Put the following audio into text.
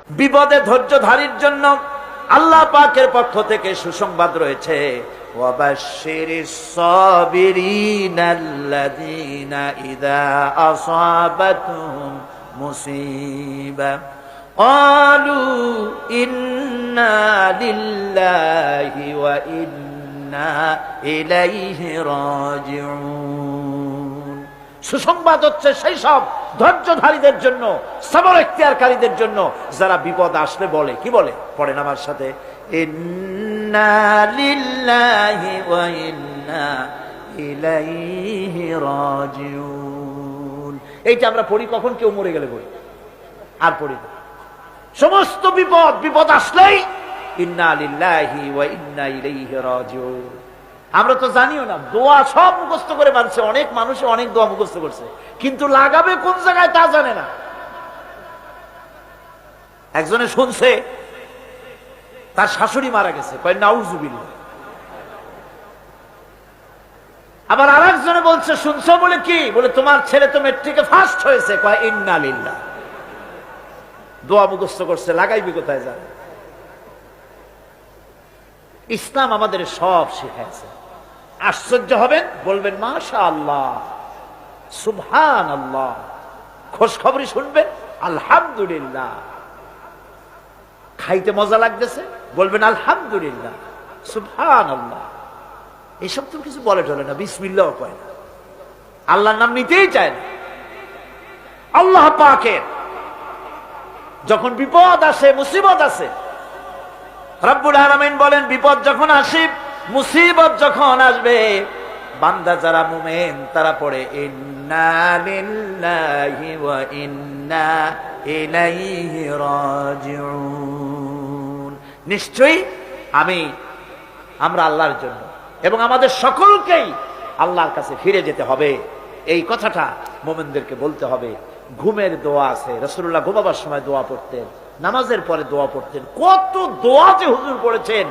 বিপদে ধৈর্যধারীর জন্য আল্লাহ পাকের পক্ষ থেকে সুসংবাদ রয়েছে, ওয়াবাশশিরিস সাবিরিনাল্লাযীনা ইযা আসাবাতুহুম মুসিবা ক্বালু ইন্না লিল্লাহি ওয়া ইন্না ইলাইহি রাজিউন। সুসংবাদ হচ্ছে সেই সব ধৈর্যধারীদের জন্য, সবর ইখতিয়ারকারীদের জন্য যারা বিপদ আসলে বলে, কি বলে? পড়েন আমার সাথে, ইন্না লিল্লাহি ওয়া ইন্না ইলাইহি রাজিউন। এইটা আমরা পড়ি কখন? কেউ মরে গেলে পড়ি, আর পড়ি না। সমস্ত বিপদ আসলেই ইন্না লিল্লাহি ওয়া ইন্না ইলাইহি রাজিউন। আমরা তো জানিও না, দোয়া সব মুখস্থ করে মানছে, অনেক মানুষ অনেক দোয়া মুখস্থ করছে, কিন্তু লাগাবে কোন জায়গায় তা জানে না। একজনে শুনছে তার শাশুড়ি মারা গেছে, কয় নাউজুবিল্লাহ। আবার আরেকজনে বলছে, শুনছো বলে কি? বলে তোমার ছেলে তো মেট্রিকে ফার্স্ট হয়েছে, কয় ইন্না লিল্লাহ। দোয়া মুখস্থ করছে, লাগাইবি কোথায় জানে? ইসলাম আমাদের সব শিখাইছে। আশ্চর্য হবেন, বলবেন মাশাআল্লাহ, সুবহানাল্লাহ। খোঁজ খবরই শুনবেন, আলহামদুলিল্লাহ। খাইতে মজা লাগতেছে, বলবেন আলহামদুলিল্লাহ, সুবহানাল্লাহ। এসব তো কিছু বলে টলে না, বিসমিল্লাহ কয় না, আল্লাহর নাম নিতেই চায় না। আল্লাহ পাকের যখন বিপদ আসে, মুসিবত আসে, রব্বুল আলামিন বলেন বিপদ যখন আসে, মুসিবত যখন আসবে, বান্দা যারা মুমিন তারা পড়ে ইন্না লিল্লাহি ওয়া ইন্না ইলাইহি রাজিউন। নিশ্চয়ই আমরা আল্লাহর জন্য এবং আমাদের সকলকেই আল্লাহর কাছে ফিরে যেতে হবে, এই কথাটা মুমিনদেরকে বলতে হবে। ঘুমের দোয়া আছে, রাসূলুল্লাহ ঘুমাবার সময় দোয়া পড়তেন, নামাজের পরে দোয়া পড়তেন। কত দোয়া যে হুজুর পড়েছেন!